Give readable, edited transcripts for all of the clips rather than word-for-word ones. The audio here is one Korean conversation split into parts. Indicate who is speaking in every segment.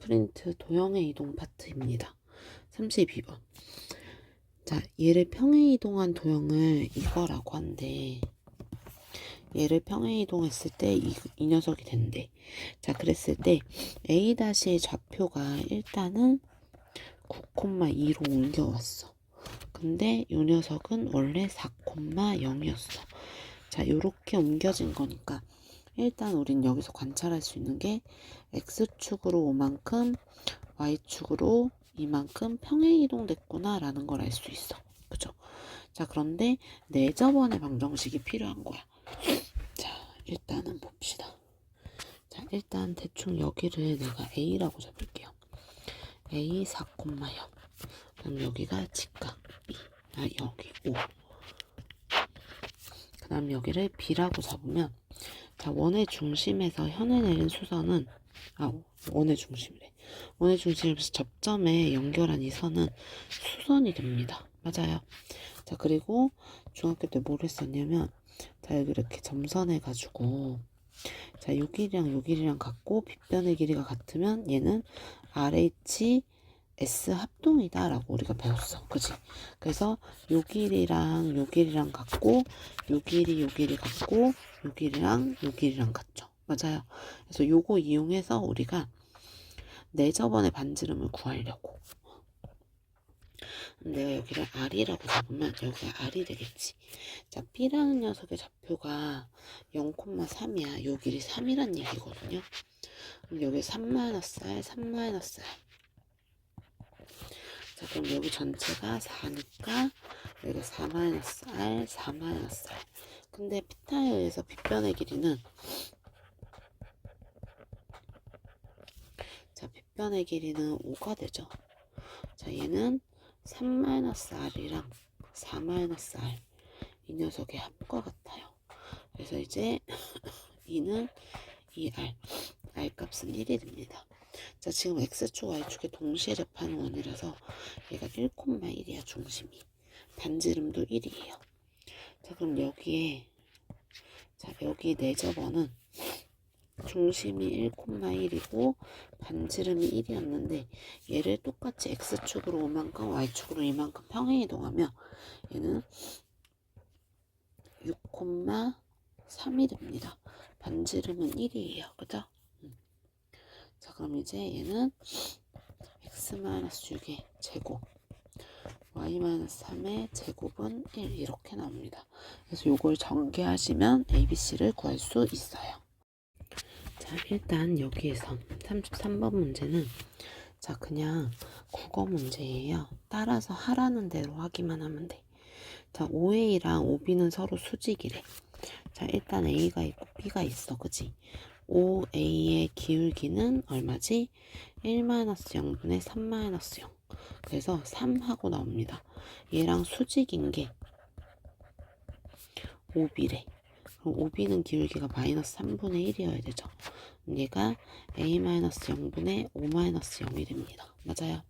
Speaker 1: 프린트 도형의 이동 파트입니다. 32번. 자, 얘를 평행 이동한 도형을 이거라고 한대. 얘를 평행 이동했을 때 이 녀석이 된대. 자, 그랬을 때 A-의 좌표가 일단은 9,2로 옮겨왔어. 근데 이 녀석은 원래 4,0이었어. 자, 요렇게 옮겨진 거니까 일단 우린 여기서 관찰할 수 있는 게 X축으로 오만큼 Y축으로 이만큼 평행 이동됐구나 라는 걸 알 수 있어. 그죠? 자, 그런데 내저번의 방정식이 필요한 거야. 자, 일단은 봅시다. 자, 일단 대충 여기를 내가 A라고 잡을게요. A 4,0. 그럼 여기가 직각 B. 여기 5. 그 다음 여기를 B라고 잡으면, 자, 원의 중심에서 현에 내린 수선은, 원의 중심이래. 원의 중심에서 접점에 연결한 이 선은 수선이 됩니다. 맞아요. 자, 그리고 중학교 때 뭘 했었냐면, 자, 여기 이렇게 점선해가지고, 자, 요 길이랑 요 길이랑 같고, 빗변의 길이가 같으면 얘는 RH S 합동이다 라고 우리가 배웠어. 그지? 그래서 요 길이랑 요 길이랑 같고, 요 길이 같고, 요 길이랑 요 길이랑 같죠. 맞아요. 그래서 요거 이용해서 우리가 내저번의 반지름을 구하려고. 내가 여기를 R이라고 잡으면 여기가 R이 되겠지. 자, B라는 녀석의 좌표가 0,3이야. 요 길이 3이란 얘기거든요. 그럼 여기 3-R, 3-R. 자, 그럼 여기 전체가 4니까 여기 4-R, 4-R. 근데 피타에 의해서 빗변의 길이는, 자, 빗변의 길이는 5가 되죠. 자, 얘는 3-R이랑 4-R 이 녀석의 합과 같아요. 그래서 이제 이는 2R, R 값은 1이 됩니다. 자, 지금 X축, Y축에 동시에 접하는 원이라서 얘가 1,1이야, 중심이. 반지름도 1이에요. 자, 그럼 여기에, 자, 여기 내저번은 중심이 1,1이고 반지름이 1이었는데 얘를 똑같이 X축으로 5만큼, Y축으로 이만큼 평행 이동하면 얘는 6,3이 됩니다. 반지름은 1이에요. 그죠? 자, 그럼 이제 얘는 x-6의 제곱, y-3의 제곱은 1 이렇게 나옵니다. 그래서 요걸 전개하시면 ABC를 구할 수 있어요. 자, 일단 여기에서 33번 문제는, 자, 그냥 국어 문제예요. 따라서 하라는 대로 하기만 하면 돼. 자, OA랑 OB는 서로 수직이래. 자, 일단 A가 있고 B가 있어. 그지? OA의 기울기는 얼마지? 1-0분의 3-0. 그래서 3하고 나옵니다. 얘랑 수직인 게 OB래. 그럼 OB는 기울기가 마이너스 3분의 1이어야 되죠. 얘가 A-0분의 5-0이 됩니다. 맞아요.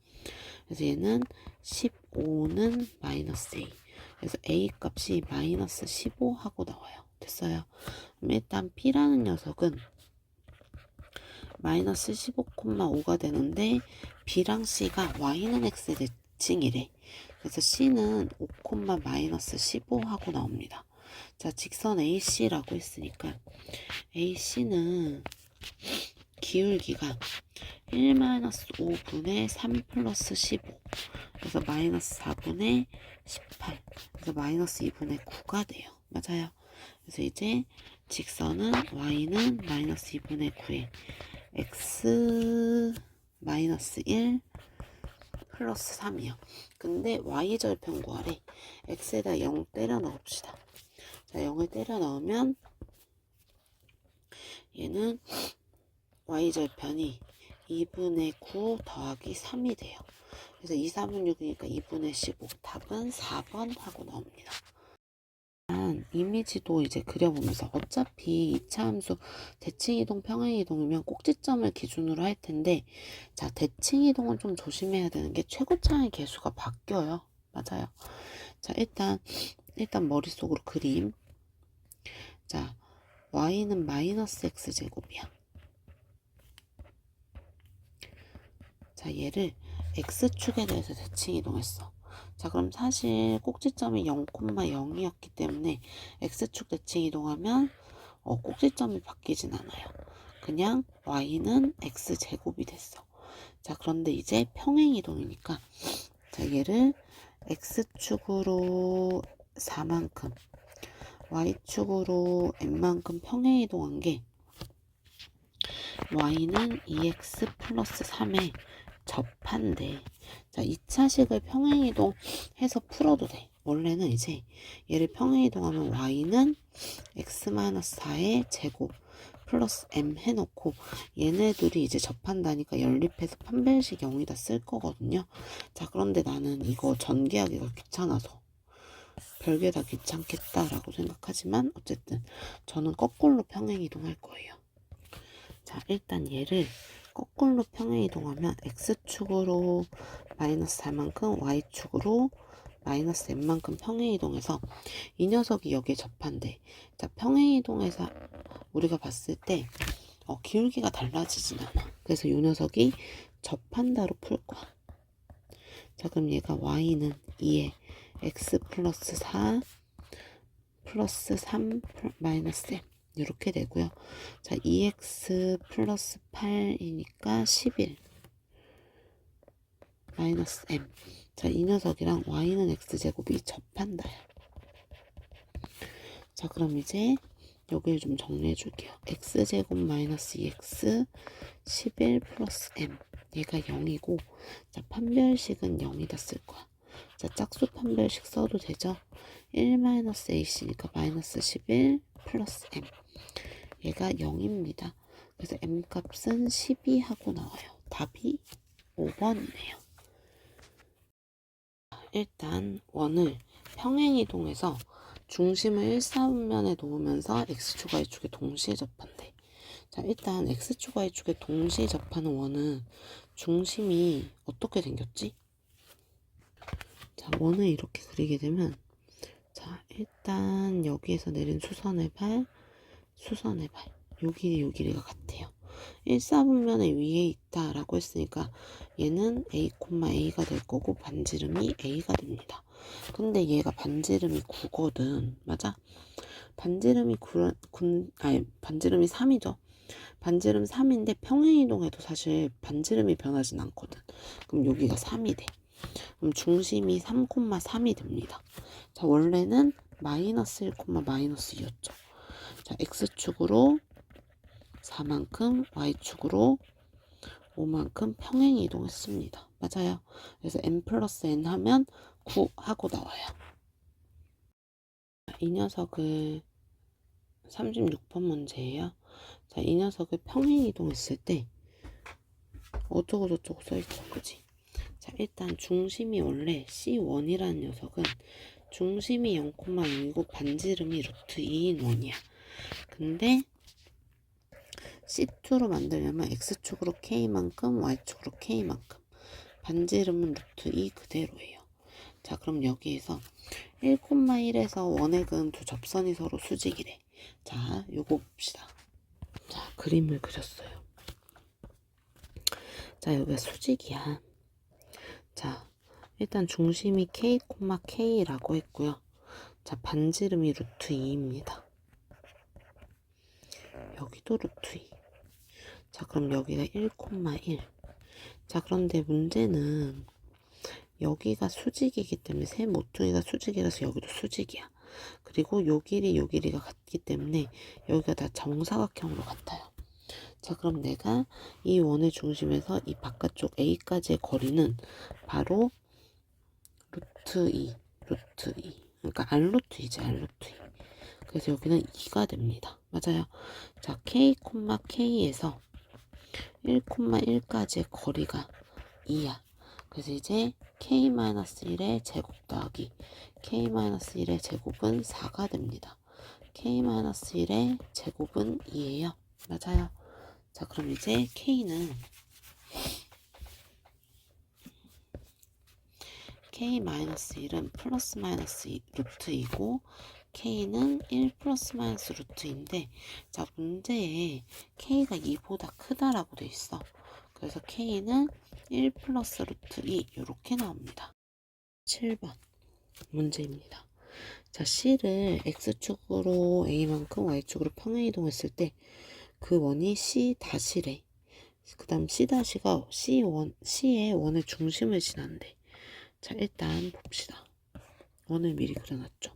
Speaker 1: 그래서 얘는 15는 마이너스 A. 그래서 A 값이 마이너스 15 하고 나와요. 됐어요. 그럼 일단 B라는 녀석은 마이너스 15,5가 되는데 B랑 C가 Y는 X의 대칭이래. 그래서 C는 5, 마이너스 15 하고 나옵니다. 자, 직선 AC라고 했으니까 AC는 기울기가 1-5분의 3 플러스 15. 그래서 마이너스 4분의 18. 그래서 마이너스 2분의 9가 돼요. 맞아요. 그래서 이제 직선은 Y는 마이너스 2분의 9에 X 마이너스 1 플러스 3이요. 근데 Y절편 구하래. X에다 0 때려 넣읍시다. 자, 0을 때려 넣으면 얘는 Y절편이 2분의 9 더하기 3이 돼요. 그래서 2, 4분 6이니까 2분의 15. 답은 4번 하고 나옵니다. 이미지도 이제 그려보면서 어차피 2차 함수 대칭이동, 평행이동이면 꼭지점을 기준으로 할 텐데, 자, 대칭이동은 좀 조심해야 되는 게 최고차의 개수가 바뀌어요. 맞아요. 자, 일단 머릿속으로 그림. 자, y는 마이너스 x제곱이야. 자, 얘를 x축에 대해서 대칭 이동했어. 자, 그럼 사실 꼭지점이 0,0이었기 때문에 x축 대칭 이동하면 꼭지점이 바뀌진 않아요. 그냥 y는 x제곱이 됐어. 자, 그런데 이제 평행 이동이니까 자, 얘를 x축으로 4만큼 y축으로 n만큼 평행 이동한 게 y는 2x 플러스 3에 접한대. 자, 2차식을 평행이동 해서 풀어도 돼. 원래는 이제 얘를 평행이동하면 y는 x-4의 제곱 플러스 m 해놓고 얘네들이 이제 접한다니까 연립해서 판별식 0이다 쓸 거거든요. 자, 그런데 나는 이거 전개하기가 귀찮아서 별게 다 귀찮겠다라고 생각하지만 어쨌든 저는 거꾸로 평행이동할 거예요. 자, 일단 얘를 거꾸로 평행이동하면 x축으로 마이너스 4만큼 y축으로 마이너스 n만큼 평행이동해서 이 녀석이 여기에 접한대. 자, 평행이동해서 우리가 봤을 때 기울기가 달라지진 않아. 그래서 이 녀석이 접한다로 풀 거야. 자, 그럼 얘가 y는 2에 x 플러스 4 플러스 3 마이너스 m 이렇게 되고요. 자, 2x 플러스 8이니까 11 마이너스 m. 자, 이 녀석이랑 y는 x제곱이 접한다요. 자, 그럼 이제 여기를 좀 정리해 줄게요. x제곱 마이너스 2x 11 플러스 m. 얘가 0이고 자, 판별식은 0이다 쓸 거야. 자, 짝수 판별식 써도 되죠? 1 마이너스 ac니까 마이너스 11 플러스 m. 얘가 0입니다. 그래서 m 값은 12 하고 나와요. 답이 5번이네요. 일단 원을 평행이동해서 중심을 1사분면에 놓으면서 x축, y축에 동시에 접한대. 자, 일단 x축, y축에 동시에 접하는 원은 중심이 어떻게 생겼지? 자, 원을 이렇게 그리게 되면 자, 일단 여기에서 내린 수선의 발, 수선의 발. 요 길이 요 길이가 같아요. 1사분면에 위에 있다라고 했으니까 얘는 a, a가 될 거고 반지름이 a가 됩니다. 근데 얘가 반지름이 9거든. 맞아? 반지름이 반지름이 3이죠. 반지름 3인데 평행이동해도 사실 반지름이 변하진 않거든. 그럼 여기가 3이 돼. 그럼 중심이 3,3이 됩니다. 자, 원래는 마이너스 1, 마이너스 2였죠. 자, x축으로 4만큼, y축으로 5만큼 평행 이동했습니다. 맞아요. 그래서 n 플러스 n 하면 9 하고 나와요. 이 녀석을 36번 문제예요. 자, 이 녀석을 평행 이동했을 때 어쩌고 저쩌고 써있죠. 그지? 자, 일단 중심이 원래 C1이라는 녀석은 중심이 0,0이고 반지름이 루트 2인 원이야. 근데 C2로 만들려면 X축으로 K만큼, Y축으로 K만큼. 반지름은 루트 2 그대로예요. 자, 그럼 여기에서 1,1에서 원에 그은 두 접선이 서로 수직이래. 자, 요거 봅시다. 자, 그림을 그렸어요. 자, 여기가 수직이야. 자, 일단 중심이 K, K라고 했고요. 자, 반지름이 루트 2입니다. 여기도 루트 2. 자, 그럼 여기가 1,1. 자, 그런데 문제는 여기가 수직이기 때문에 세 모퉁이가 수직이라서 여기도 수직이야. 그리고 요 길이가 같기 때문에 여기가 다 정사각형으로 같아요. 자, 그럼 내가 이 원의 중심에서 이 바깥쪽 A까지의 거리는 바로 루트 2. 그러니까 R루트 2지, R루트 2. 그래서 여기는 2가 됩니다. 맞아요. 자, K, K에서 1,1까지의 거리가 2야. 그래서 이제 K-1의 제곱 더하기 K-1의 제곱은 4가 됩니다. K-1의 제곱은 2예요. 맞아요. 자, 그럼 이제 K는 K-1은 플러스 마이너스 루트 2고 K는 1 플러스 마이너스 루트 2인데 자, 문제에 K가 2보다 크다라고 돼 있어. 그래서 K는 1 플러스 루트 2 이렇게 나옵니다. 7번 문제입니다. 자, C를 X축으로 A만큼 Y축으로 평행이동했을 때 그 원이 C 다시래. 그 다음 C 다시가 C의 원의 중심을 지난대. 자, 일단 봅시다. 원을 미리 그려놨죠.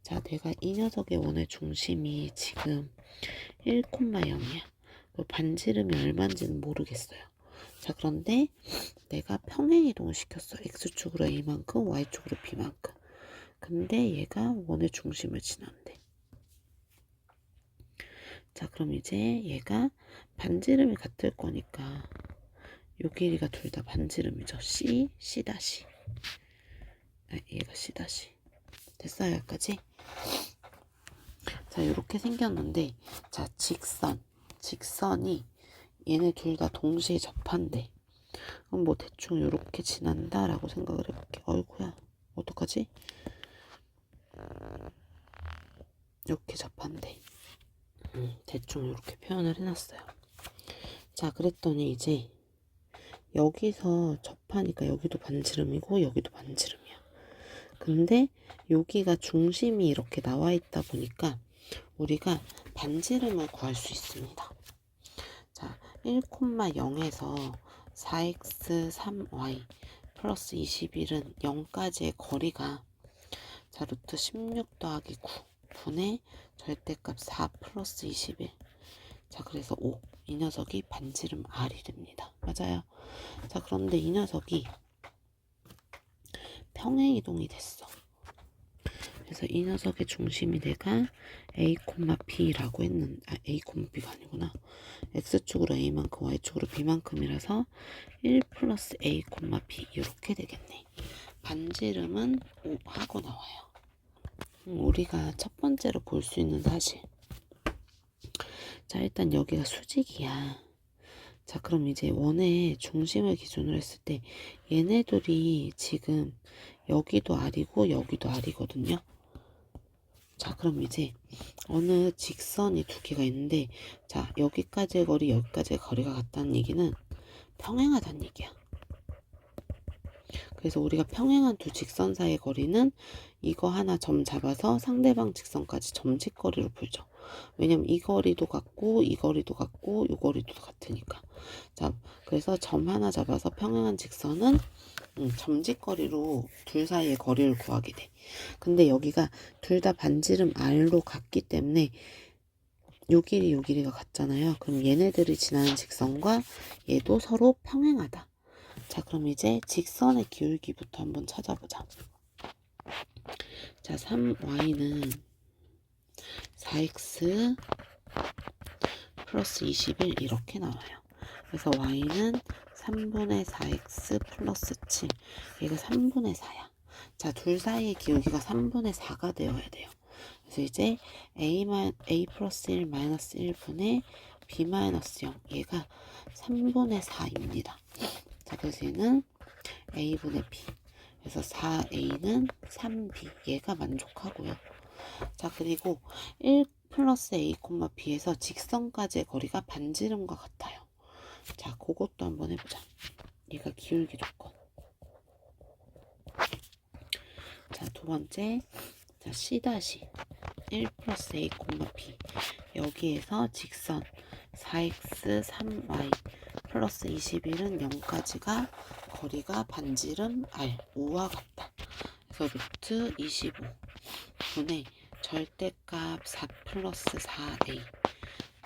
Speaker 1: 자, 내가 이 녀석의 원의 중심이 지금 1,0이야. 반지름이 얼마인지는 모르겠어요. 자, 그런데 내가 평행이동을 시켰어. X축으로 A만큼, Y축으로 B만큼. 근데 얘가 원의 중심을 지난대. 자, 그럼 이제 얘가 반지름이 같을 거니까 요 길이가 둘 다 반지름이죠. C, C 다시. 얘가 C 다시. 됐어요, 여기까지? 자, 이렇게 생겼는데, 자, 직선이 얘네 둘 다 동시에 접한대. 그럼 뭐 대충 이렇게 지난다라고 생각을 해볼게. 어이구야, 어떡하지? 이렇게 접한대. 대충 이렇게 표현을 해놨어요. 자, 그랬더니 이제 여기서 접하니까 여기도 반지름이고 여기도 반지름이야. 근데 여기가 중심이 이렇게 나와 있다 보니까 우리가 반지름을 구할 수 있습니다. 자, 1,0에서 4x 3y 플러스 21은 0까지의 거리가 자, 루트 16 더하기 9 분의 절대값 4 플러스 21. 자, 그래서 5. 이 녀석이 반지름 R이 됩니다. 맞아요. 자, 그런데 이 녀석이 평행이동이 됐어. 그래서 이 녀석의 중심이 내가 A, B라고 했는데, A, B가 아니구나. X축으로 A만큼, Y축으로 B만큼이라서 1 플러스 A, B 이렇게 되겠네. 반지름은 5 하고 나와요. 우리가 첫 번째로 볼 수 있는 사실. 자, 일단 여기가 수직이야. 자, 그럼 이제 원의 중심을 기준으로 했을 때 얘네들이 지금 여기도 R이고 여기도 R이거든요. 자, 그럼 이제 어느 직선이 두 개가 있는데 자, 여기까지의 거리, 여기까지의 거리가 같다는 얘기는 평행하다는 얘기야. 그래서 우리가 평행한 두 직선 사이의 거리는 이거 하나 점 잡아서 상대방 직선까지 점직거리로 풀죠. 왜냐면 이 거리도 같고 이 거리도 같고 이 거리도 같으니까. 자, 그래서 점 하나 잡아서 평행한 직선은 점직거리로 둘 사이의 거리를 구하게 돼. 근데 여기가 둘 다 반지름 R로 같기 때문에 요 길이가 같잖아요. 그럼 얘네들이 지나는 직선과 얘도 서로 평행하다. 자, 그럼 이제 직선의 기울기부터 한번 찾아보자. 자, 3y는 4x 플러스 21 이렇게 나와요. 그래서 y는 3분의 4x 플러스 7. 얘가 3분의 4야. 자, 둘 사이의 기울기가 3분의 4가 되어야 돼요. 그래서 이제 a 플러스 1 마이너스 1분의 b 마이너스 0. 얘가 3분의 4입니다. 자, 그래서 얘는 a분의 b. 그래서 4a는 3b. 얘가 만족하고요. 자, 그리고 1 플러스 a, b에서 직선까지의 거리가 반지름과 같아요. 자, 그것도 한번 해보자. 얘가 기울기 조건. 자, 두 번째. 자, c' 1 플러스 a, b. 여기에서 직선 4x, 3y 플러스 21은 0까지가 거리가 반지름 R, 5와 같다. 그래서 루트 25 분의 절대값 4 플러스 4a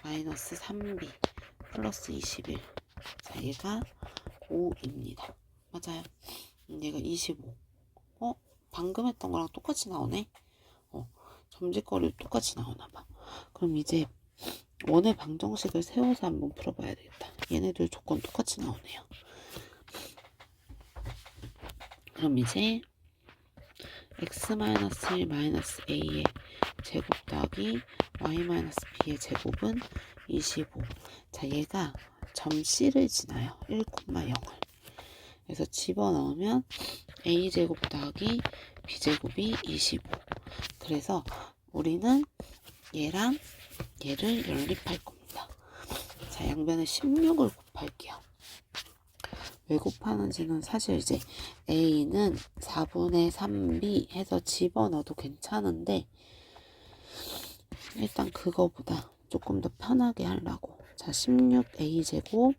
Speaker 1: 마이너스 3b 플러스 21. 자, 얘가 5입니다. 맞아요. 얘가 25. 방금 했던 거랑 똑같이 나오네. 점직거리 똑같이 나오나봐. 그럼 이제 원의 방정식을 세워서 한번 풀어봐야 되겠다. 얘네들 조건 똑같이 나오네요. 그럼 이제 x-1-a의 제곱 더하기 y-b의 제곱은 25. 자, 얘가 점 C를 지나요. 1,0을. 그래서 집어넣으면 a제곱 더하기 b제곱이 25. 그래서 우리는 얘랑 얘를 연립할 겁니다. 자, 양변에 16을 곱할게요. 왜 곱하는지는 사실 이제 a는 4분의 3b 해서 집어넣어도 괜찮은데 일단 그거보다 조금 더 편하게 하려고. 자, 16a제곱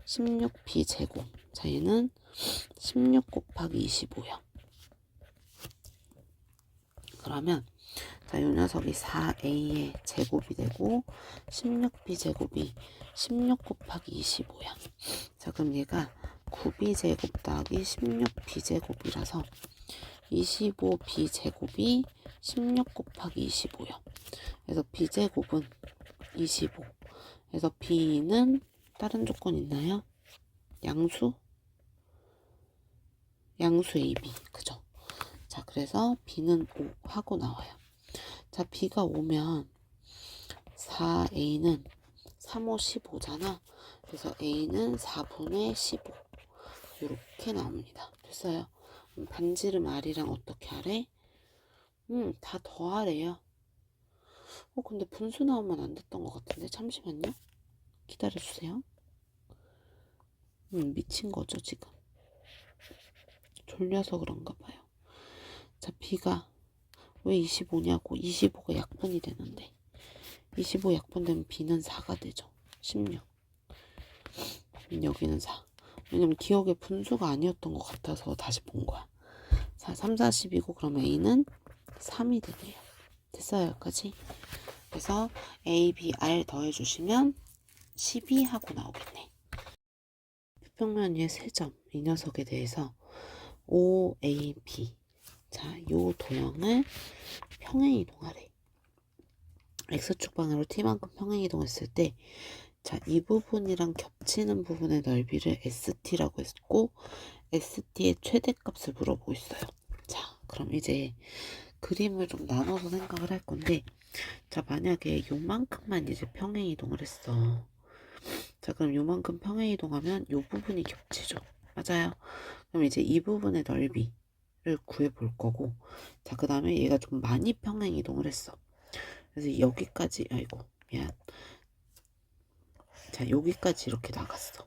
Speaker 1: 16b제곱. 자, 얘는 16 곱하기 25야. 그러면 자, 요 녀석이 4a의 제곱이 되고 16b제곱이 16 곱하기 25야. 자, 그럼 얘가 9b제곱 더하기 16b제곱이라서 25b제곱이 16 곱하기 25야. 그래서 b제곱은 25. 그래서 b는 다른 조건 있나요? 양수 AB. 그죠? 자, 그래서 b는 5 하고 나와요. 자, b가 오면 4a는 3, 5, 15잖아. 그래서 a는 4분의 15 이렇게 나옵니다. 됐어요? 반지름 r이랑 어떻게 하래? 다 더하래요. 근데 분수 나오면 안 됐던 것 같은데 잠시만요. 기다려주세요. 미친 거죠 지금. 졸려서 그런가 봐요. 자, b가 왜 25냐고. 25가 약분이 되는데 25 약분되면 b는 4가 되죠. 16. 여기는 4. 왜냐면 기억에 분수가 아니었던 것 같아서 다시 본 거야. 자, 3, 4, 10이고 그러면 a는 3이 되네요. 됐어요 여기까지. 그래서 a, b, r 더해주시면 12 하고 나오겠네. 평면 위의 세 점 이 녀석에 대해서 OAB. 자, 요 도형을 평행이동하래. x축방으로 t만큼 평행이동했을 때 자, 이 부분이랑 겹치는 부분의 넓이를 ST라고 했고 ST의 최대값을 물어보고 있어요. 자, 그럼 이제 그림을 좀 나눠서 생각을 할 건데 자, 만약에 요만큼만 이제 평행이동을 했어. 자, 그럼 요만큼 평행이동하면 요 부분이 겹치죠. 맞아요. 그럼 이제 이 부분의 넓이를 구해볼 거고 자, 그 다음에 얘가 좀 많이 평행이동을 했어. 그래서 여기까지 아이고 미안. 자, 여기까지 이렇게 나갔어.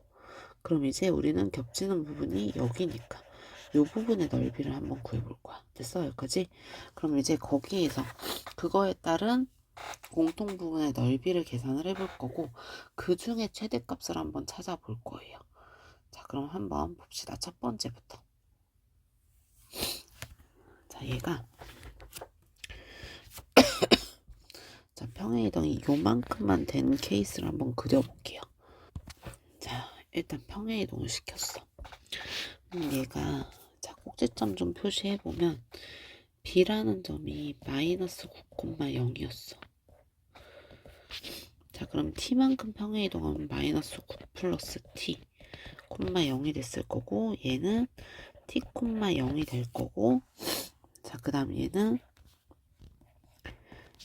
Speaker 1: 그럼 이제 우리는 겹치는 부분이 여기니까 이 부분의 넓이를 한번 구해볼 거야. 됐어? 여기까지? 그럼 이제 거기에서 그거에 따른 공통 부분의 넓이를 계산을 해볼 거고 그 중에 최대값을 한번 찾아볼 거예요. 자, 그럼 한번 봅시다. 첫 번째부터. 자, 얘가 자, 평행이동이 요만큼만 된 케이스를 한번 그려볼게요. 자, 일단 평행이동을 시켰어. 얘가 자, 꼭지점 좀 표시해보면 B라는 점이 마이너스 9,0이었어. 자, 그럼 T만큼 평행이동하면 마이너스 9 플러스 T, 0이 됐을 거고 얘는 T, 0이 될 거고 자, 그 다음 얘는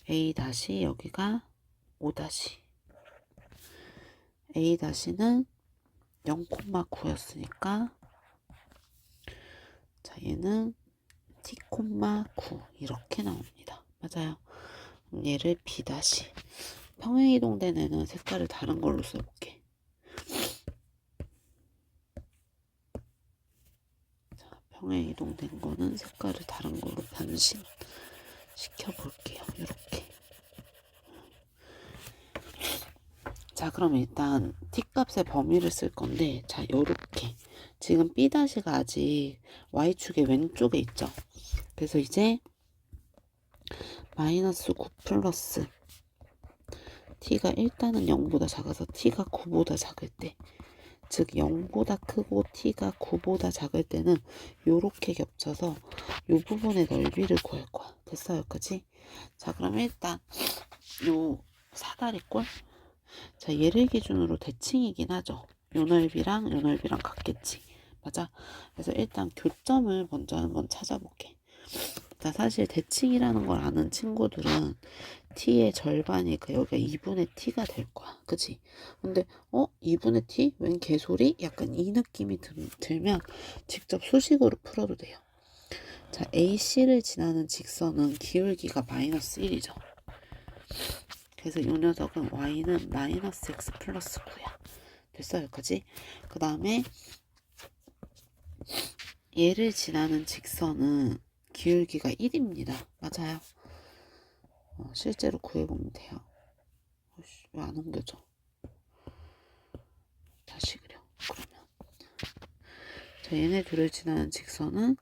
Speaker 1: A 다시 여기가 5 다시 A 다시는 0,9였으니까 자, 얘는 T, 9 이렇게 나옵니다. 맞아요. 얘를 B 다시 평행이동된 애는 색깔을 다른 걸로 써볼게. 자, 평행이동된 거는 색깔을 다른 걸로 변신 시켜볼게요. 이렇게. 자, 그럼 일단 t값의 범위를 쓸 건데 자, 요렇게 지금 B가 아직 Y축의 왼쪽에 있죠. 그래서 이제 마이너스 9 플러스 t가 일단은 0보다 작아서 t가 9보다 작을 때 즉 0보다 크고 t가 9보다 작을 때는 요렇게 겹쳐서 요 부분의 넓이를 구할 거야. 됐어요? 여기까지? 자, 그럼 일단 요 사다리꼴 자, 얘를 기준으로 대칭이긴 하죠. 요 넓이랑 요 넓이랑 같겠지. 맞아? 그래서 일단 교점을 먼저 한번 찾아볼게. 자, 사실 대칭이라는 걸 아는 친구들은 t의 절반이 여기가 2분의 t가 될 거야. 그치? 근데 2분의 t? 웬 개소리? 약간 이 느낌이 들면 직접 수식으로 풀어도 돼요. 자, AC를 지나는 직선은 기울기가 마이너스 1이죠. 그래서 이 녀석은 y는 마이너스 x 플러스 9야. 됐어? 여기까지? 그 다음에 얘를 지나는 직선은 기울기가 1입니다. 맞아요. 실제로 구해보면 돼요. 왜 안 옮겨져? 다시 그려. 그러면 자, 얘네 둘을 지나는 직선은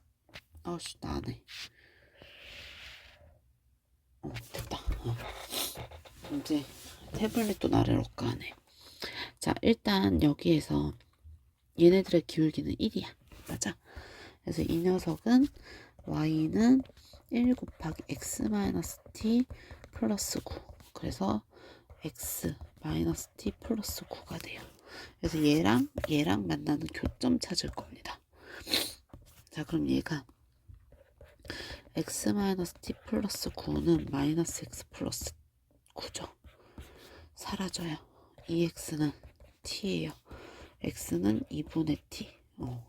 Speaker 1: 나네. 됐다. 이제 태블릿도 나를 엇가네. 자, 일단 여기에서 얘네들의 기울기는 1이야. 맞아? 그래서 이 녀석은 y는 1 곱하기 x-t 플러스 9. 그래서 x-t 플러스 9가 돼요. 그래서 얘랑 만나는 교점 찾을 겁니다. 자, 그럼 얘가 x-t 플러스 9는 마이너스 x 플러스 9죠. 사라져요. 이 x는 t예요. x는 2분의 t.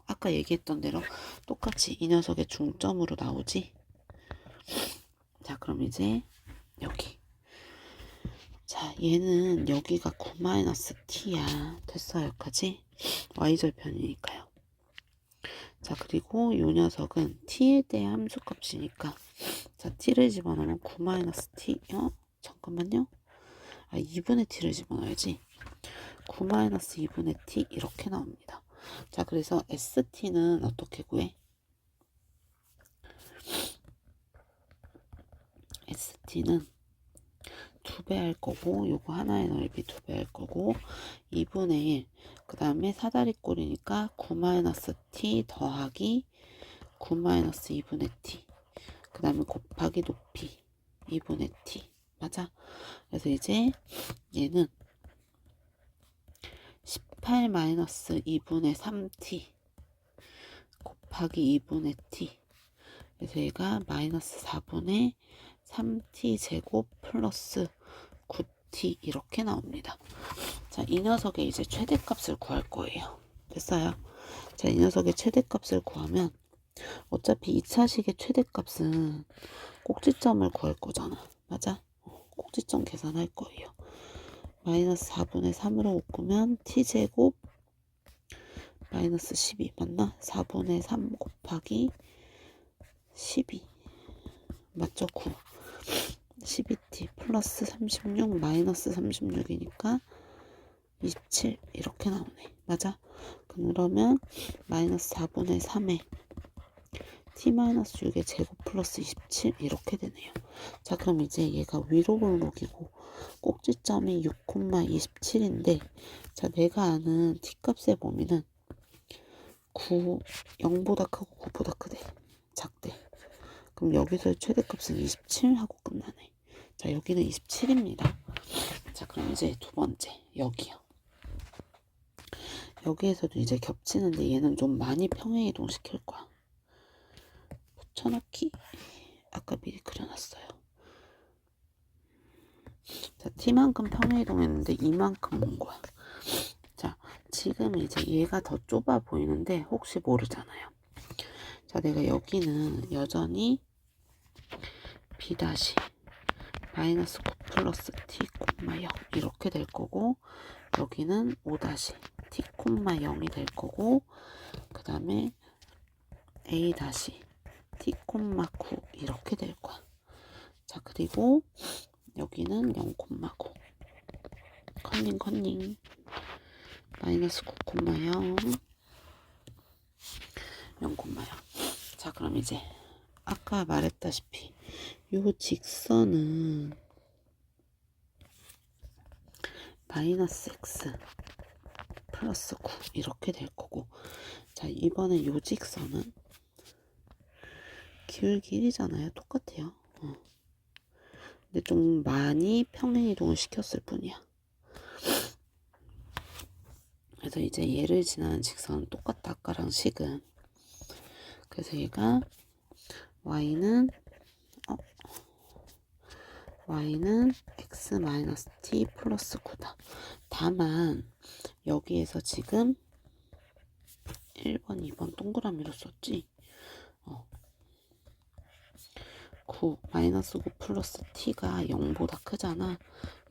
Speaker 1: 아까 얘기했던 대로 똑같이 이 녀석의 중점으로 나오지. 자, 그럼 이제 여기. 자, 얘는 여기가 9-t야. 됐어, 여기까지. y절편이니까요. 자, 그리고 이 녀석은 t에 대한 함수값이니까 자, t를 집어넣으면 9-t. 잠깐만요. 2분의 t를 집어넣어야지. 9-2분의 t 이렇게 나옵니다. 자, 그래서 st는 어떻게 구해? st는 2배 할 거고, 요거 하나의 넓이 2배 할 거고, 2분의 1. 그 다음에 사다리꼴이니까 9-t 더하기 9-2분의 t. 그 다음에 곱하기 높이 2분의 t. 맞아? 그래서 이제 얘는 18-2분의 3t 곱하기 2분의 t. 그래서 얘가 마이너스 4분의 3t 제곱 플러스 9t 이렇게 나옵니다. 자, 이 녀석의 이제 최대값을 구할 거예요. 됐어요? 자, 이 녀석의 최대값을 구하면 어차피 2차식의 최대값은 꼭지점을 구할 거잖아. 맞아? 꼭지점 계산할 거예요. 마이너스 4분의 3으로 묶으면 t제곱 마이너스 12 맞나? 4분의 3 곱하기 12 맞죠? 9 12t 플러스 36 마이너스 36이니까 27 이렇게 나오네. 맞아? 그러면 마이너스 4분의 3에 t-6의 제곱 플러스 27 이렇게 되네요. 자, 그럼 이제 얘가 위로 볼록이고 꼭지점이 6,27인데 자, 내가 아는 t값의 범위는 9, 0보다 크고 9보다 크대. 작대. 그럼 여기서의 최대값은 27하고 끝나네. 자, 여기는 27입니다. 자, 그럼 이제 두 번째 여기요. 여기에서도 이제 겹치는데 얘는 좀 많이 평행 이동시킬 거야. 붙여넣기 아까 미리 그려놨어요. 자, t만큼 평행 이동했는데 이만큼 온 거야. 자, 지금 이제 얘가 더 좁아 보이는데 혹시 모르잖아요. 자, 내가 여기는 여전히 b 다시 마이너스 9 플러스 t, 0 이렇게 될 거고 여기는 5 다시 t, 0이 될 거고 그 다음에 a 다시 t, 9 이렇게 될 거야. 자, 그리고 여기는 0,9 컨닝 마이너스 9, 0 0,0. 자, 그럼 이제 아까 말했다시피 요 직선은 마이너스 x 플러스 9 이렇게 될 거고 자, 이번에 요 직선은 기울기 1이잖아요. 똑같아요. 근데 좀 많이 평행 이동을 시켰을 뿐이야. 그래서 이제 얘를 지나는 직선은 똑같다. 아까랑 식은. 그래서 얘가 y는 x-t 플러스 9다. 다만 여기에서 지금 1번, 2번 동그라미로 썼지. 9, 마이너스 9 플러스 t가 0보다 크잖아.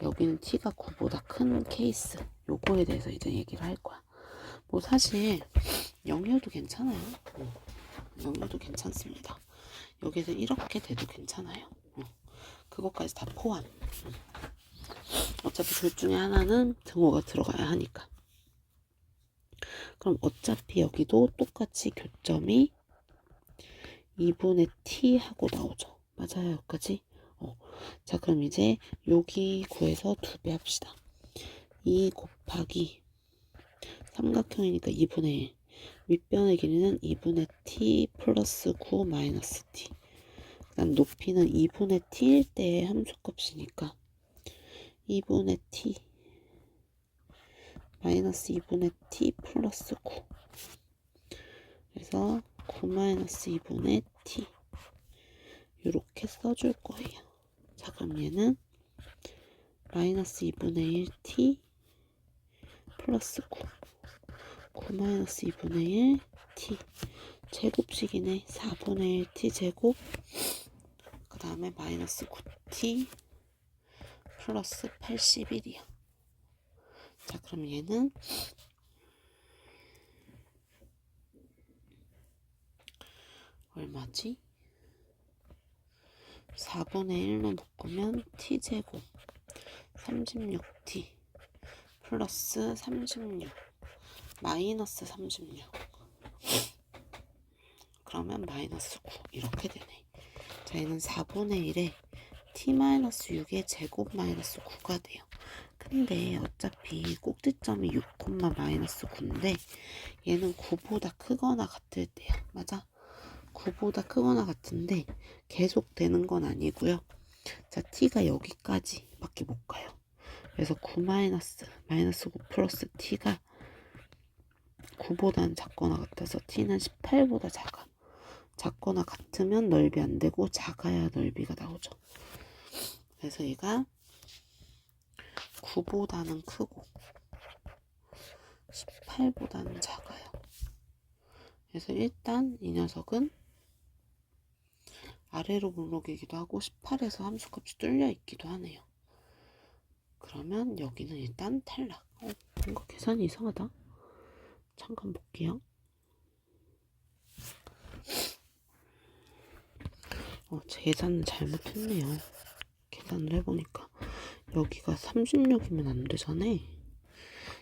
Speaker 1: 여기는 t가 9보다 큰 케이스. 요거에 대해서 이제 얘기를 할 거야. 뭐 사실 0이어도 괜찮아요. 0이어도 괜찮습니다. 여기서 이렇게 돼도 괜찮아요. 그것까지 다 포함. 어차피 둘 중에 하나는 등호가 들어가야 하니까. 그럼 어차피 여기도 똑같이 교점이 2분의 t 하고 나오죠. 맞아요, 여기까지. 자, 그럼 이제 여기 구해서 2배 합시다. 2 곱하기 삼각형이니까 2분의 1. 윗변의 길이는 2분의 t 플러스 9 마이너스 t. 그 다음 높이는 2분의 t일 때의 함수값이니까 2분의 t 마이너스 2분의 t 플러스 9. 그래서 9 마이너스 2분의 t 이렇게 써줄 거예요. 자, 그럼 얘는 마이너스 2분의 1t 플러스 9 9 마이너스 2분의 1t 제곱식이네. 4분의 1t 제곱 그 다음에 마이너스 9t 플러스 81이야. 자, 그럼 얘는 얼마지? 4분의 1로 묶으면 t제곱 36t 플러스 36 마이너스 36 그러면 마이너스 9 이렇게 되네. 자, 얘는 4분의 1에 t 마이너스 6의 제곱 마이너스 9가 돼요. 근데 어차피 꼭지점이 6, 마이너스 9인데 얘는 9보다 크거나 같을 때야. 맞아? 9보다 크거나 같은데 계속 되는 건 아니고요. 자, t가 여기까지 밖에 못 가요. 그래서 9 마이너스 9 플러스 t가 9보다는 작거나 같아서 t는 18보다 작아. 작거나 같으면 넓이 안 되고 작아야 넓이가 나오죠. 그래서 얘가 9보다는 크고 18보다는 작아요. 그래서 일단 이 녀석은 아래로 목록이기도 하고 18에서 함수값이 뚫려 있기도 하네요. 그러면 여기는 일단 탈락. 뭔가 계산이 이상하다. 잠깐 볼게요. 제 계산은 잘못했네요. 계산을 해보니까 여기가 36이면 안 되잖아.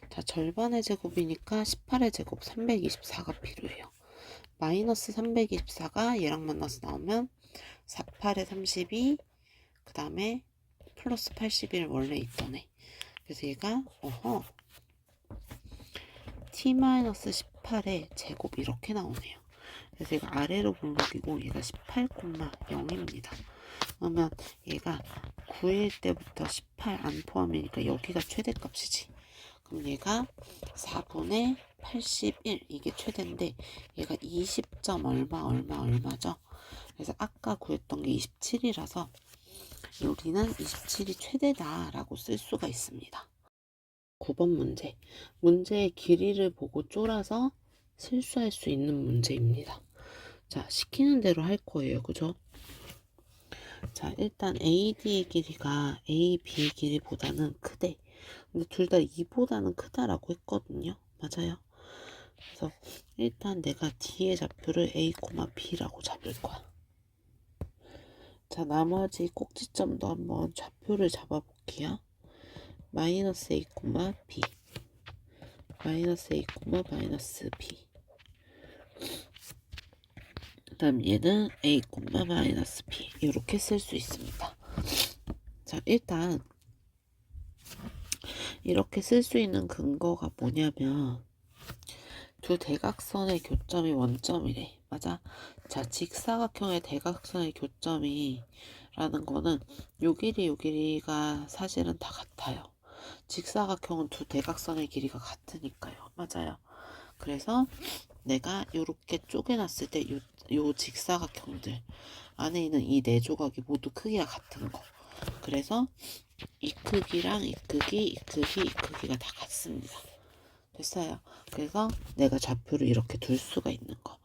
Speaker 1: 자, 절반의 제곱이니까 18의 제곱 324가 필요해요. 마이너스 324가 얘랑 만나서 나오면 48에 32 그 다음에 플러스 81 원래 있던 애. 그래서 얘가 t-18의 제곱 이렇게 나오네요. 그래서 얘가 아래로 블록이고 얘가 18,0입니다. 그러면 얘가 9일 때부터 18 안 포함이니까 여기가 최대값이지. 그럼 얘가 4분의 81 이게 최대인데 얘가 20점 얼마죠. 그래서 아까 구했던 게 27이라서 여기는 27이 최대다라고 쓸 수가 있습니다. 9번 문제. 문제의 길이를 보고 쫄아서 실수할 수 있는 문제입니다. 자, 시키는 대로 할 거예요. 그죠? 자, 일단 AD의 길이가 AB 길이보다는 크대. 근데 둘 다 2보다는 크다라고 했거든요. 맞아요. 그래서 일단 내가 D의 좌표를 A, B라고 잡을 거야. 자, 나머지 꼭지점도 한번 좌표를 잡아볼게요. 마이너스 A, B 마이너스 A, 마이너스 B 그 다음 얘는 A, 마이너스 B 이렇게 쓸 수 있습니다. 자, 일단 이렇게 쓸 수 있는 근거가 뭐냐면 두 대각선의 교점이 원점이래. 맞아? 자, 직사각형의 대각선의 교점이 라는 거는 요 길이 요 길이가 사실은 다 같아요. 직사각형은 두 대각선의 길이가 같으니까요. 맞아요. 그래서 내가 요렇게 쪼개놨을 때 요 직사각형들 안에 있는 이 네 조각이 모두 크기가 같은 거. 그래서 이 크기랑 이 크기가 다 같습니다. 됐어요. 그래서 내가 좌표를 이렇게 둘 수가 있는 거.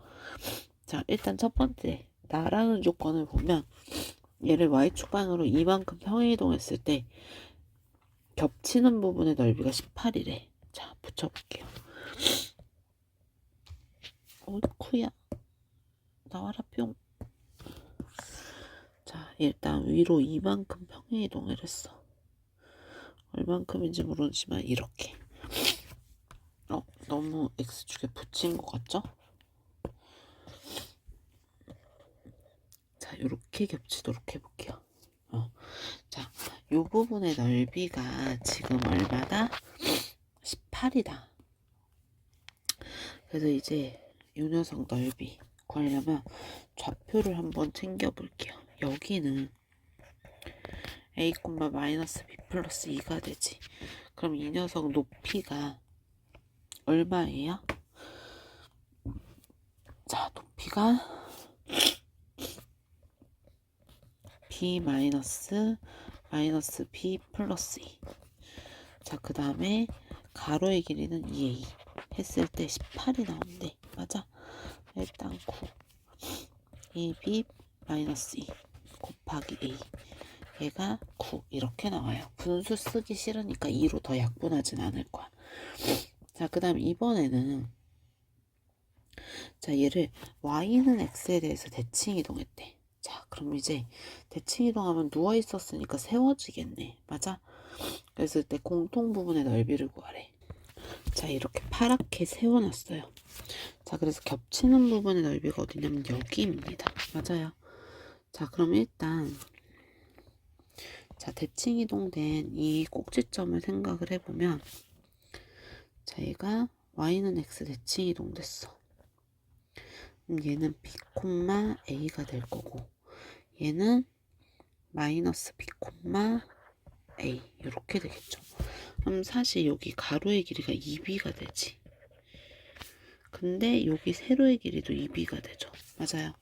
Speaker 1: 자, 일단 첫 번째 나라는 조건을 보면 얘를 y축반으로 이만큼 평행이동했을 때 겹치는 부분의 넓이가 18이래. 자, 붙여볼게요. 어이쿠야. 나와라 뿅. 자, 일단 위로 이만큼 평행 이동을 했어. 얼만큼인지 모르지만 이렇게. 너무 X축에 붙인 것 같죠? 자, 이렇게 겹치도록 해볼게요. 자, 이 부분의 넓이가 지금 얼마다? 18이다. 그래서 이제 이 녀석 넓이 구하려면 좌표를 한번 챙겨볼게요. 여기는 a, 마이너스 b 플러스 2가 되지. 그럼 이 녀석 높이가 얼마예요? 자, 높이가 b 마이너스 b 플러스 2. 자, 그 다음에 가로의 길이는 2a 했을 때 18이 나온대. 맞아? 일단 9 2b 마이너스 2 곱하기 a 얘가 9 이렇게 나와요. 분수 쓰기 싫으니까 2로 더 약분하진 않을 거야. 자, 그 다음 이번에는 자, 얘를 y는 x에 대해서 대칭 이동했대. 자, 그럼 이제 대칭 이동하면 누워 있었으니까 세워지겠네. 맞아? 그랬을 때 공통 부분의 넓이를 구하래. 자, 이렇게 파랗게 세워놨어요. 자, 그래서 겹치는 부분의 넓이가 어디냐면 여기입니다. 맞아요. 자, 그럼 일단 자, 대칭 이동된 이 꼭지점을 생각을 해보면 자, 얘가 y는 x 대칭 이동됐어. 얘는 b, a가 될 거고 얘는 마이너스 b, a 이렇게 되겠죠. 그럼 사실 여기 가로의 길이가 2b가 되지. 근데 여기 세로의 길이도 2b가 되죠. 맞아요.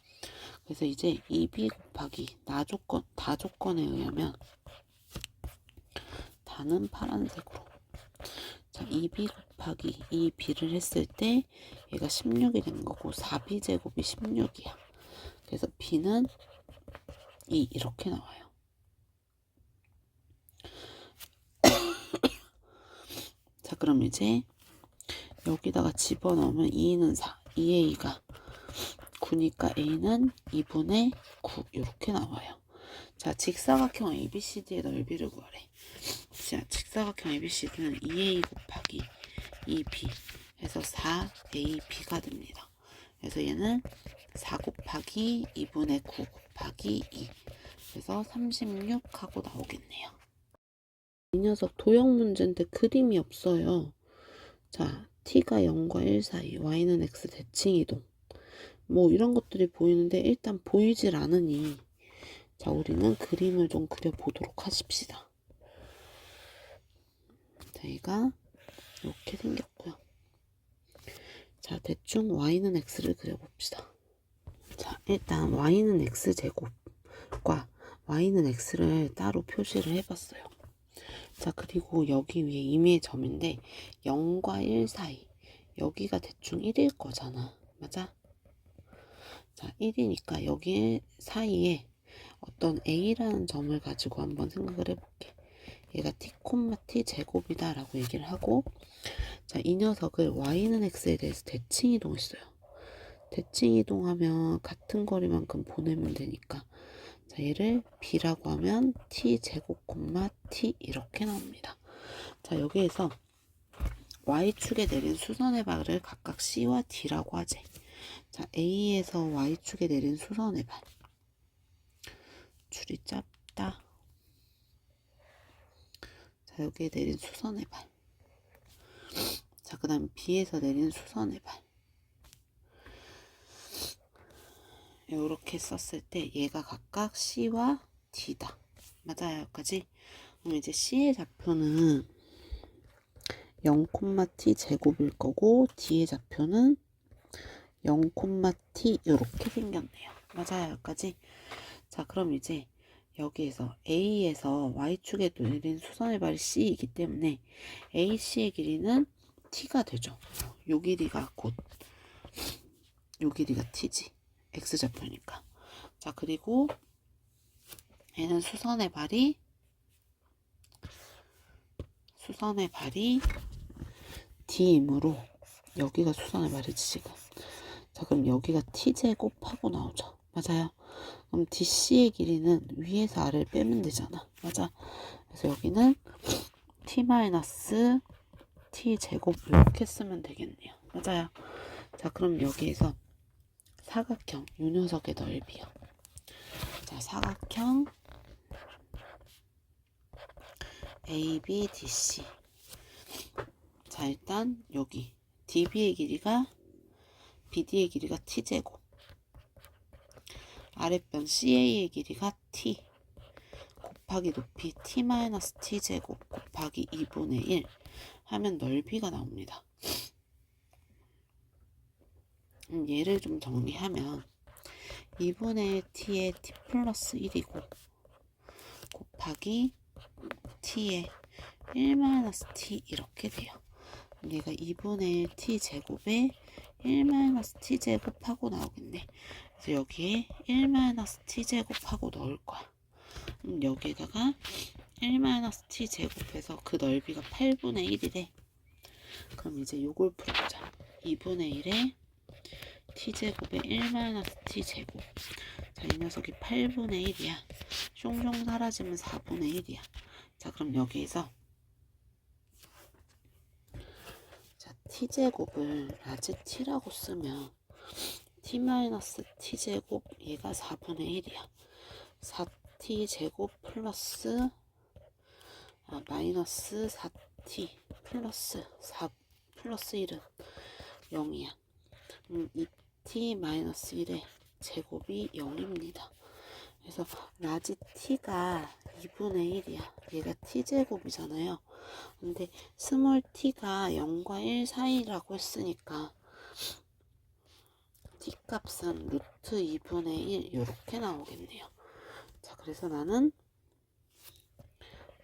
Speaker 1: 그래서 이제 2b 곱하기 다 조건에 의하면 다는 파란색으로 자, 2b 곱하기 2b를 했을 때 얘가 16이 된 거고 4b 제곱이 16이야. 그래서 b는 2 이렇게 나와요. 자, 그럼 이제 여기다가 집어넣으면 2는 4, 2a가 9니까 a는 2분의 9 이렇게 나와요. 자, 직사각형 ABCD의 넓이를 구하래. 자, 직사각형 ABCD는 2a 곱하기 2b 해서 4ab가 됩니다. 그래서 얘는 4 곱하기 2분의 9 곱하기 2 그래서 36하고 나오겠네요. 이 녀석 도형 문제인데 그림이 없어요. 자, t가 0과 1 사이, y는 x 대칭 이동 뭐 이런 것들이 보이는데 일단 보이질 않으니 자, 우리는 그림을 좀 그려보도록 하십시다. 자, 얘가 이렇게 생겼고요. 자, 대충 y는 x를 그려봅시다. 자, 일단 y는 x제곱과 y는 x를 따로 표시를 해봤어요. 자, 그리고 여기 위에 임의의 점인데 0과 1 사이 여기가 대충 1일 거잖아. 맞아? 자, 1이니까 여기 사이에 어떤 a라는 점을 가지고 한번 생각을 해볼게. 얘가 t, t 제곱이다 라고 얘기를 하고 자, 이 녀석을 y는 x에 대해서 대칭 이동했어요. 대칭 이동하면 같은 거리만큼 보내면 되니까 자, 얘를 b라고 하면 t 제곱, t 이렇게 나옵니다. 자, 여기에서 y축에 내린 수선의 발을 각각 c와 d라고 하지. 자, a에서 y축에 내린 수선의 발 줄이 짧다. 자, 여기에 내린 수선의 발. 자, 그 다음 b에서 내린 수선의 발. 이렇게 썼을 때 얘가 각각 c와 d다. 맞아요, 여기까지. 그럼 이제 c의 좌표는 0, t 제곱일 거고 d의 좌표는 0, t 이렇게 생겼네요. 맞아요, 여기까지. 자, 그럼 이제 여기에서 A에서 Y축에 내린 수선의 발이 C이기 때문에 AC의 길이는 T가 되죠. 요 길이가 요 길이가 T지. X좌표니까. 자, 그리고 얘는 수선의 발이 D이므로 여기가 수선의 발이지 지금. 자, 그럼 여기가 t제곱하고 나오죠. 맞아요. 그럼 DC의 길이는 위에서 아래를 빼면 되잖아. 맞아. 그래서 여기는 t-t제곱 이렇게 쓰면 되겠네요. 맞아요. 자, 그럼 여기에서 사각형, 요 녀석의 넓이요. 자, 사각형 ABDC. 자, 일단 여기 DB의 길이가 BD의 길이가 t제곱, 아랫변 CA의 길이가 t 곱하기 높이 t-t제곱 곱하기 2분의 1 하면 넓이가 나옵니다. 얘를 좀 정리하면 2분의 t의 t 플러스 1이고 곱하기 t의 1-t 이렇게 돼요. 얘가 2분의 t제곱에 1-t제곱 하고 나오겠네. 그래서 여기에 1-t제곱 하고 넣을 거야. 여기에다가 1-t제곱해서 그 넓이가 8분의 1이래. 그럼 이제 요걸 풀어보자. 2분의 1에 t제곱에 1-t제곱. 자, 이 녀석이 8분의 1이야. 숑숑 사라지면 4분의 1이야. 자, 그럼 여기에서 자, t제곱을 라지 t라고 쓰면 t-t제곱 얘가 4분의 1이야. 4t제곱 플러스 마이너스 4t 플러스 4 플러스 1은 0이야. 2t 마이너스 1의 제곱이 0입니다. 그래서 라지 t가 2분의 1이야. 얘가 t제곱이잖아요. 근데 스몰 t가 0과 1 사이라고 했으니까 t 값은 루트 2분의 1 이렇게 나오겠네요. 자, 그래서 나는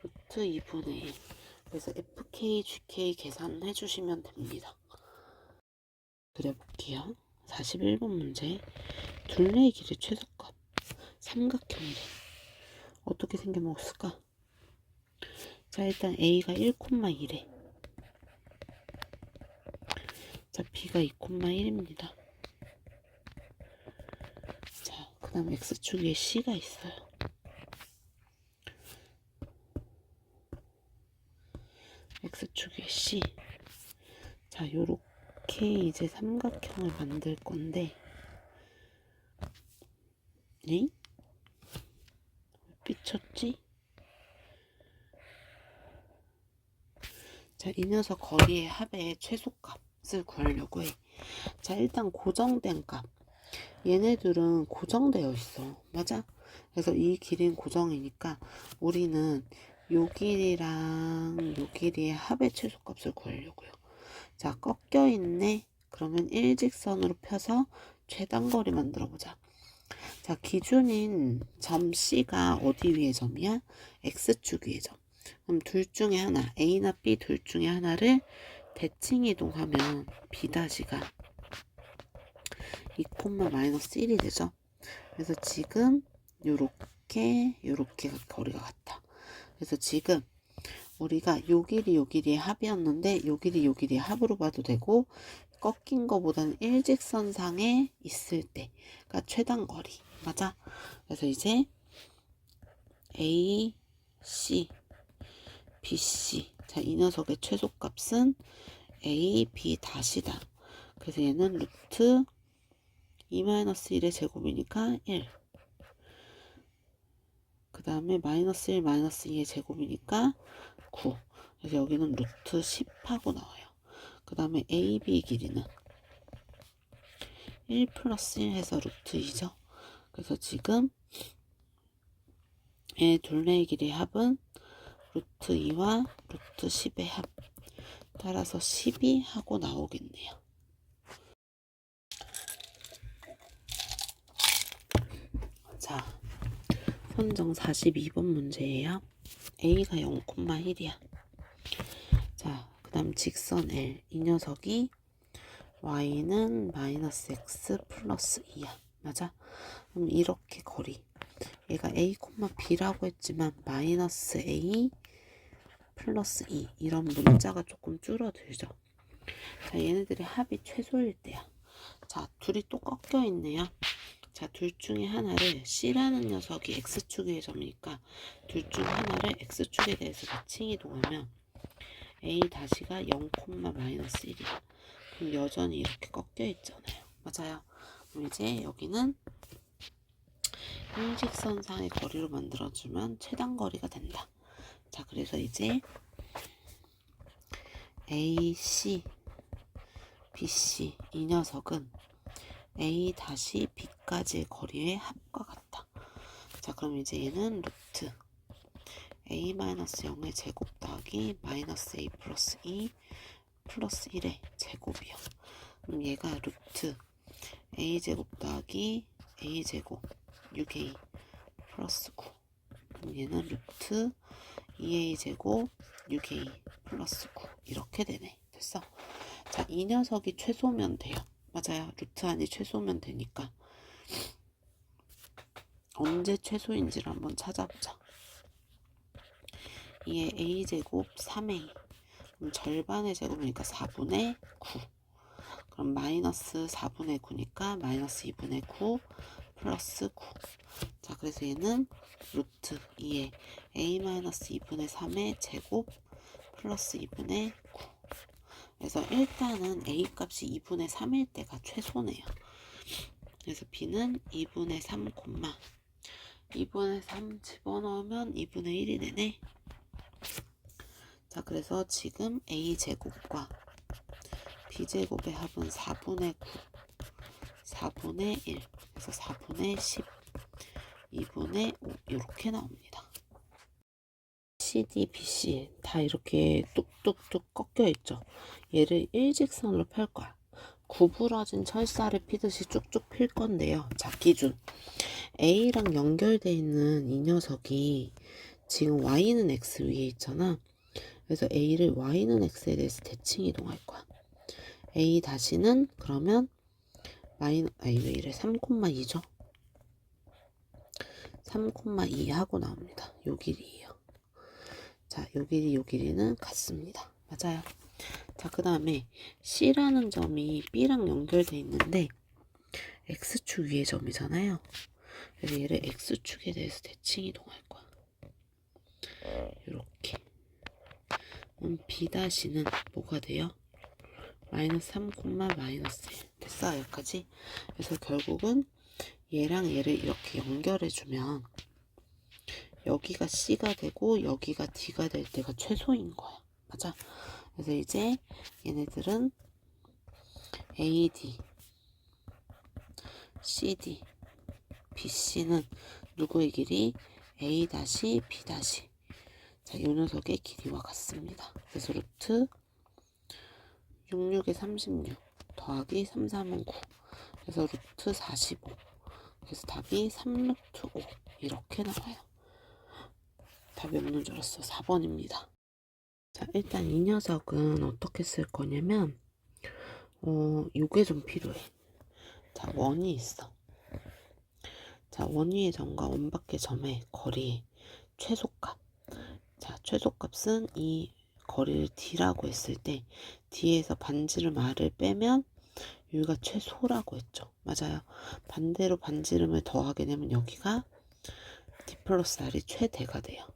Speaker 1: 루트 2분의 1. 그래서 FK, GK 계산해 주시면 됩니다. 그려볼게요. 41번 문제. 둘레의 길이 최소값. 삼각형이래. 어떻게 생겨먹었을까? 자, 일단 A가 1,1에. 자, B가 2,1입니다. 자, 그 다음 X축 위에 C가 있어요. X축 위에 C. 자, 요렇게 이제 삼각형을 만들 건데, 네? 삐쳤지? 자, 이 녀석 거리의 합의 최소값을 구하려고 해. 자, 일단 고정된 값. 얘네들은 고정되어 있어. 맞아? 그래서 이 길이는 고정이니까 우리는 요 길이랑 요 길이의 합의 최소값을 구하려고요. 자, 꺾여 있네. 그러면 일직선으로 펴서 최단거리 만들어 보자. 자, 기준인 점 C가 어디 위의 점이야? X축 위의 점. 그럼 둘 중에 하나, A나 B 둘 중에 하나를 대칭 이동하면 B'가 2,-1이 되죠. 그래서 지금 요렇게 거리가 같다. 그래서 지금 우리가 요 길이의 합이었는데 요 길이의 합으로 봐도 되고 꺾인 거보다는 일직선상에 있을 때가 최단거리. 맞아? 그래서 이제 A, C, B, C. 자, 이 녀석의 최소값은 A, B 다시다. 그래서 얘는 루트 2-1의 제곱이니까 1. 그 다음에 마이너스 1, 마이너스 2의 제곱이니까 9. 그래서 여기는 루트 10하고 나와요. 그 다음에 A, B 길이는 1 플러스 1 해서 루트 2죠. 그래서 지금 이 둘레의 길이의 합은 루트 2와 루트 10의 합. 따라서 12 하고 나오겠네요. 자, 선정 42번 문제예요. A가 0,1이야. 자, 그 다음 직선 L. 이 녀석이 Y는 마이너스 X 플러스 2야. 맞아? 그럼 이렇게 거리. 얘가 A, B라고 했지만 마이너스 A 플러스 2 이런 문자가 조금 줄어들죠. 자, 얘네들의 합이 최소일 때야. 자, 둘이 또 꺾여 있네요. 자, 둘 중에 하나를 C라는 녀석이 X축의 점이니까 둘 중 하나를 X축에 대해서 대칭 이동하면 A 다시가 0,-1이야. 그럼 여전히 이렇게 꺾여 있잖아요. 맞아요. 그럼 이제 여기는 일직선상의 거리로 만들어주면 최단 거리가 된다. 자, 그래서 이제 AC, BC 이 녀석은 A 다시 B까지의 거리의 합과 같다. 자, 그럼 이제 얘는 루트 A-0의 제곱 더하기 마이너스 A 플러스 2 플러스 1의 제곱이요. 그럼 얘가 루트 A제곱 더하기 A제곱 6A 플러스 9. 그럼 얘는 루트 2A제곱 6A 플러스 9 이렇게 되네. 됐어? 자, 이 녀석이 최소면 돼요. 맞아요. 루트 안이 최소면 되니까 언제 최소인지를 한번 찾아보자. 이게 A제곱 3A 그럼 절반의 제곱이니까 4분의 9 그럼 마이너스 4분의 9니까 마이너스 2분의 9 플러스 9. 자, 그래서 얘는 루트 2에 A-2분의 3의 제곱 플러스 2분의 9. 그래서 일단은 A 값이 2분의 3일 때가 최소네요. 그래서 B는 2분의 3, 2분의 3 집어넣으면 2분의 1이 되네. 자, 그래서 지금 A제곱과 B제곱의 합은 4분의 9, 4분의 1, 그래서 4분의 10, 2분의 5 이렇게 나옵니다. CD, BC 다 이렇게 뚝뚝뚝 꺾여 있죠. 얘를 일직선으로 펼 거야. 구부러진 철사를 피듯이 쭉쭉 필 건데요. 자, 기준 A랑 연결되어 있는 이 녀석이 지금 Y는 X 위에 있잖아. 그래서 A를 Y는 X에 대해서 대칭 이동할 거야. A 다시는 그러면 왜 이래 3,2죠? 3,2 하고 나옵니다. 요 길이에요. 자, 요 길이는 같습니다. 맞아요. 자, 그 다음에 C라는 점이 B랑 연결돼 있는데 X축 위의 점이잖아요. 그래서 얘를 X축에 대해서 대칭 이동할 거야. 이렇게. 그럼 B-는 뭐가 돼요? 마이너스 3, 마이너스 1. 됐어, 여기까지. 그래서 결국은 얘랑 얘를 이렇게 연결해주면 여기가 C가 되고 여기가 D가 될 때가 최소인 거야. 맞아? 그래서 이제 얘네들은 AD, CD, BC는 누구의 길이? A-, B-. 자, 이 녀석의 길이와 같습니다. 그래서 루트 66에 36 더하기 3, 3은 9. 그래서 루트 45. 그래서 답이 3루트 5 이렇게 나와요. 답이 없는 줄 알았어. 4번입니다. 자, 일단 이 녀석은 어떻게 쓸 거냐면 요게 좀 필요해. 자, 원이 있어. 자, 원위의 점과 원밖의 점의 거리 최소값. 자, 최소값은 이 거리를 D라고 했을 때 D에서 반지름 R을 빼면 여기가 최소라고 했죠. 맞아요. 반대로 반지름을 더하게 되면 여기가 D 플러스 R이 최대가 돼요.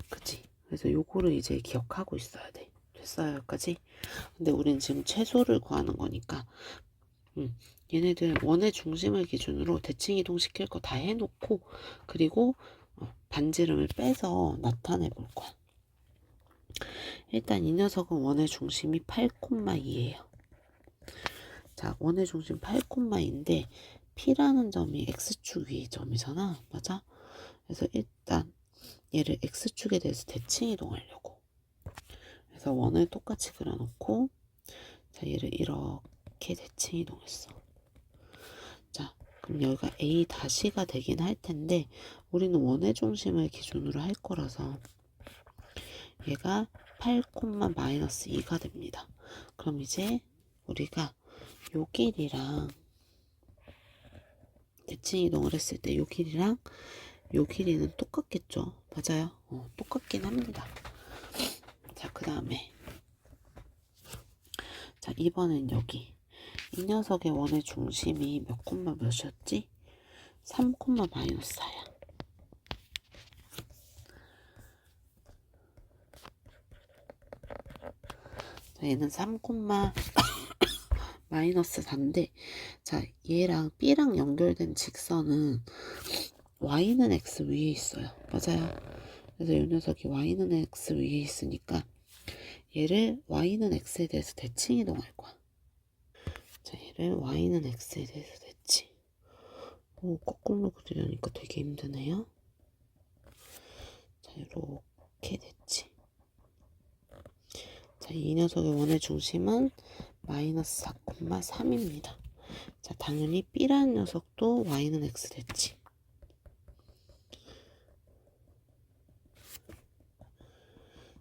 Speaker 1: 그치? 그래서 요거를 이제 기억하고 있어야 돼. 됐어요, 여기까지? 근데 우린 지금 최소를 구하는 거니까 얘네들 원의 중심을 기준으로 대칭 이동시킬 거 다 해놓고 그리고 반지름을 빼서 나타내 볼 거야. 일단 이 녀석은 원의 중심이 8,2예요. 자, 원의 중심 8,2인데 P라는 점이 X축 위의 점이잖아. 맞아? 그래서 일단 얘를 X축에 대해서 대칭 이동하려고. 그래서 원을 똑같이 그려놓고 자, 얘를 이렇게 대칭 이동했어. 자, 그럼 여기가 A 다시가 되긴 할 텐데 우리는 원의 중심을 기준으로 할 거라서 얘가 8,-2가 됩니다. 그럼 이제 우리가 요 길이랑 대칭 이동을 했을 때 요 길이랑 요 길이는 똑같겠죠. 맞아요. 똑같긴 합니다. 자, 그 다음에 자, 이번엔 여기. 이 녀석의 원의 중심이 몇 콤마 몇이었지? 3 콤마 마이너스 4야. 자, 얘는 3 콤마 마이너스 4인데, 자, 얘랑 B랑 연결된 직선은 Y는 X 위에 있어요. 맞아요. 그래서 이 녀석이 Y는 X 위에 있으니까 얘를 Y는 X에 대해서 대칭 이동할 거야. 자, 얘를 Y는 X에 대해서 대칭. 오, 거꾸로 그리려니까 되게 힘드네요. 자, 이렇게 대칭. 자, 이 녀석의 원의 중심은 마이너스 4,3입니다. 자, 당연히 B라는 녀석도 Y는 X 대칭.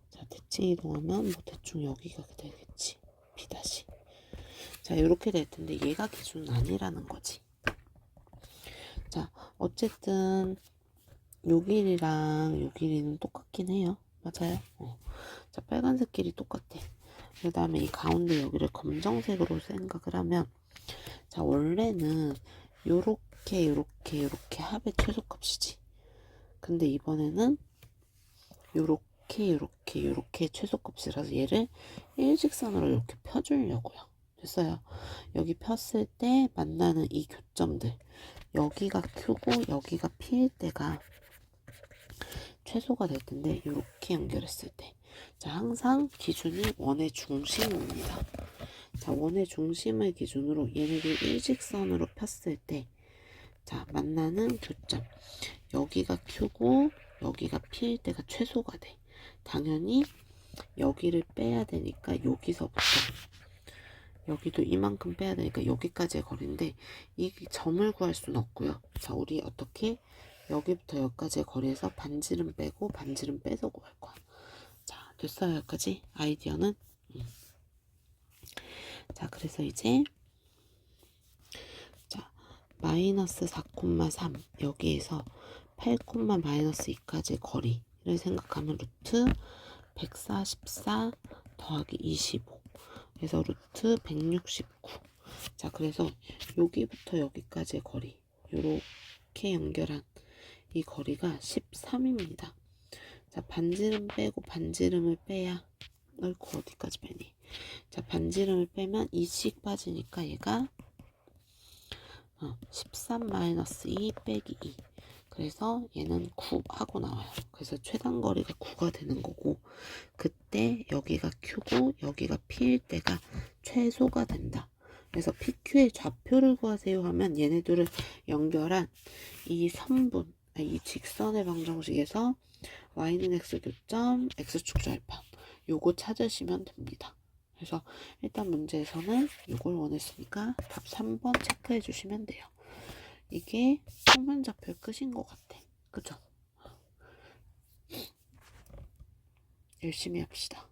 Speaker 1: 자, 대칭 이동하면 뭐 대충 여기가 되겠지. B 다시. 자, 이렇게 될 텐데 얘가 기준은 아니라는 거지. 자, 어쨌든 요 길이랑 요 길이는 똑같긴 해요. 맞아요. 자, 빨간색 길이 똑같아. 그 다음에 이 가운데 여기를 검정색으로 생각을 하면, 자, 원래는 요렇게 합의 최소값이지. 근데 이번에는 요렇게 최소값이라서 얘를 일직선으로 이렇게 펴주려고요. 됐어요. 여기 폈을 때 만나는 이 교점들, 여기가 Q고 여기가 P일 때가 최소가 될 텐데, 이렇게 연결했을 때, 자, 항상 기준이 원의 중심입니다. 자, 원의 중심을 기준으로 얘네들 일직선으로 폈을 때, 자, 만나는 교점, 여기가 Q고 여기가 P일 때가 최소가 돼. 당연히 여기를 빼야 되니까 여기서부터 여기도 이만큼 빼야 되니까 여기까지의 거리인데, 이 점을 구할 수는 없고요. 자, 우리 어떻게 여기부터 여기까지의 거리에서 반지름 빼고 반지름 빼서 구할 거야. 자, 됐어요. 여기까지 아이디어는. 자, 그래서 이제 자, 마이너스 4,3 여기에서 8, 마이너스 2까지의 거리를 생각하면 루트 144 더하기 25, 그래서 루트 169. 자, 그래서 여기부터 여기까지의 거리, 요렇게 연결한 이 거리가 13입니다. 자, 반지름 빼고 반지름을 빼야, 어이구, 어디까지 빼니? 자, 반지름을 빼면 2씩 빠지니까 얘가 13 마이너스 2 빼기 2. 그래서 얘는 9 하고 나와요. 그래서 최단 거리가 9가 되는 거고, 그때 여기가 Q고 여기가 P일 때가 최소가 된다. 그래서 PQ의 좌표를 구하세요 하면 얘네들을 연결한 이 선분, 이 직선의 방정식에서 Y는 X 교점, X축 절편, 요거 찾으시면 됩니다. 그래서 일단 문제에서는 요걸 원했으니까 답 3번 체크해 주시면 돼요. 이게 평면좌표의 끝인 것 같아. 그죠? 열심히 합시다.